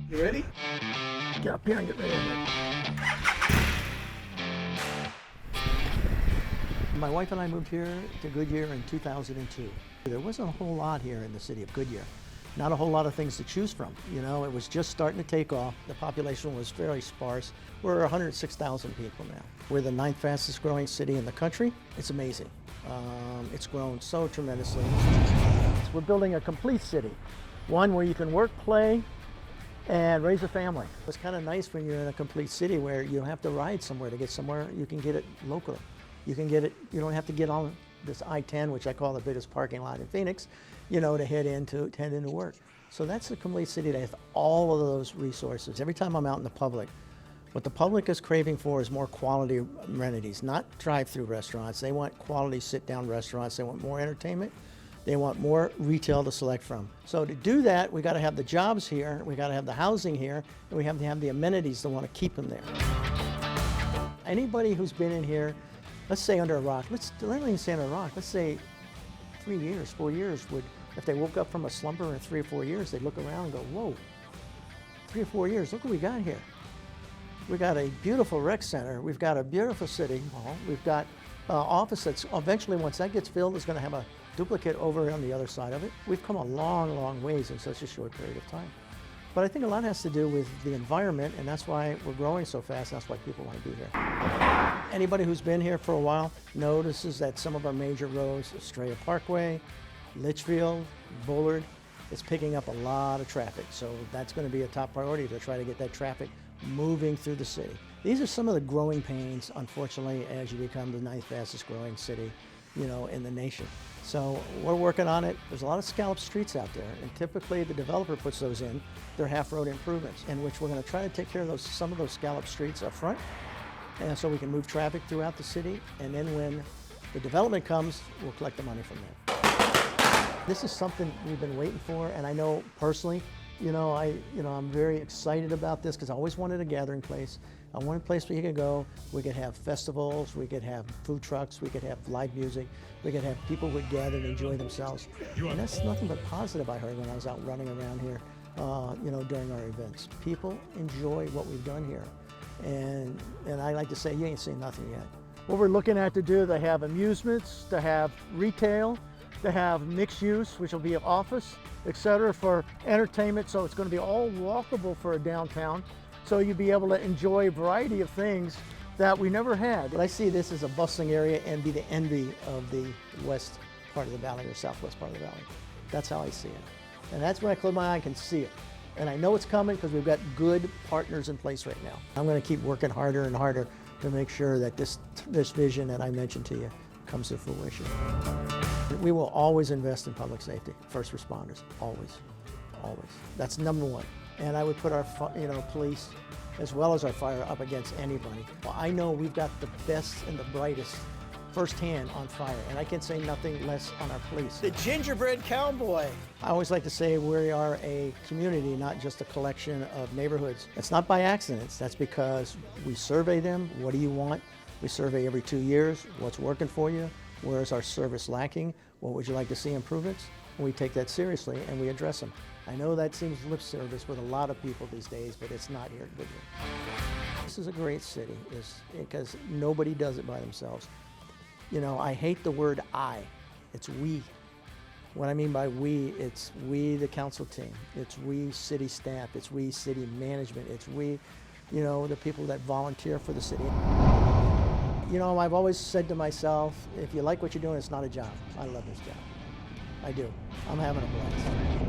You ready? Get up here and get ready. My wife and I moved here to Goodyear in 2002. There wasn't a whole lot here in the city of Goodyear. Not a whole lot of things to choose from. You know, it was just starting to take off. The population was fairly sparse. We're 106,000 people now. We're the 9th fastest growing city in the country. It's amazing. It's grown so tremendously. We're building a complete city. One where you can work, play, and raise a family. It's kind of nice when you're in a complete city where you don't have to ride somewhere to get somewhere. You can get it locally. You can get it, you don't have to get on this I-10, which I call the biggest parking lot in Phoenix, you know, to head into work. So that's a complete city that has all of those resources. Every time I'm out in the public, what the public is craving for is more quality amenities, not drive-through restaurants. They want quality sit-down restaurants. They want more entertainment. They want more retail to select from. So to do that, we got to have the jobs here, we got to have the housing here, and we have to have the amenities that want to keep them there. Anybody who's been in here, let's say under a rock, let's not even say under a rock, let's say 3 years, 4 years, if they woke up from a slumber in 3 or 4 years, they'd look around and go, whoa, 3 or 4 years, look what we got here. We got a beautiful rec center, we've got a beautiful city hall, we've got office that's eventually, once that gets filled, is going to have a duplicate over on the other side of it. We've come a long, long ways in such a short period of time. But I think a lot has to do with the environment, and that's why we're growing so fast. That's why people want to be here. Anybody who's been here for a while notices that some of our major roads, Estrella Parkway, Litchfield, Bullard, it's picking up a lot of traffic. So that's going to be a top priority to try to get that traffic moving through the city. These are some of the growing pains, unfortunately, as you become the 9th fastest growing city, you know, in the nation. So we're working on it. There's a lot of scalloped streets out there, and typically the developer puts those in. They're half-road improvements, in which we're going to try to take care of some of those scalloped streets up front, and so we can move traffic throughout the city, and then when the development comes, we'll collect the money from there. This is something we've been waiting for, and I know personally, I'm very excited about this because I always wanted a gathering place. I wanted a place where you could go. We could have festivals, we could have food trucks, we could have live music, we could have people who would gather and enjoy themselves. And that's nothing but positive I heard when I was out running around here, during our events. People enjoy what we've done here. And I like to say, you ain't seen nothing yet. What we're looking at to do, they have amusements, to have retail, to have mixed use, which will be an office, etc., for entertainment. So it's going to be all walkable for a downtown. So you'll be able to enjoy a variety of things that we never had. But I see this as a bustling area and be the envy of the west part of the valley or southwest part of the valley. That's how I see it. And that's when I close my eye, I can see it. And I know it's coming because we've got good partners in place right now. I'm going to keep working harder and harder to make sure that this vision that I mentioned to you comes to fruition. We will always invest in public safety, first responders, always, always. That's number one. And I would put our police as well as our fire up against anybody. Well, I know we've got the best and the brightest firsthand on fire, and I can say nothing less on our police. The gingerbread cowboy. I always like to say we are a community, not just a collection of neighborhoods. It's not by accident. That's because we survey them. What do you want? We survey every 2 years. What's working for you? Where is our service lacking? What would you like to see improvements? And we take that seriously and we address them. I know that seems lip service with a lot of people these days, but it's not here at Goodyear. This is a great city because nobody does it by themselves. You know, I hate the word I. It's we. What I mean by we, it's we, the council team. It's we, city staff. It's we, city management. It's we, the people that volunteer for the city. I've always said to myself, if you like what you're doing, it's not a job. I love this job. I do. I'm having a blast.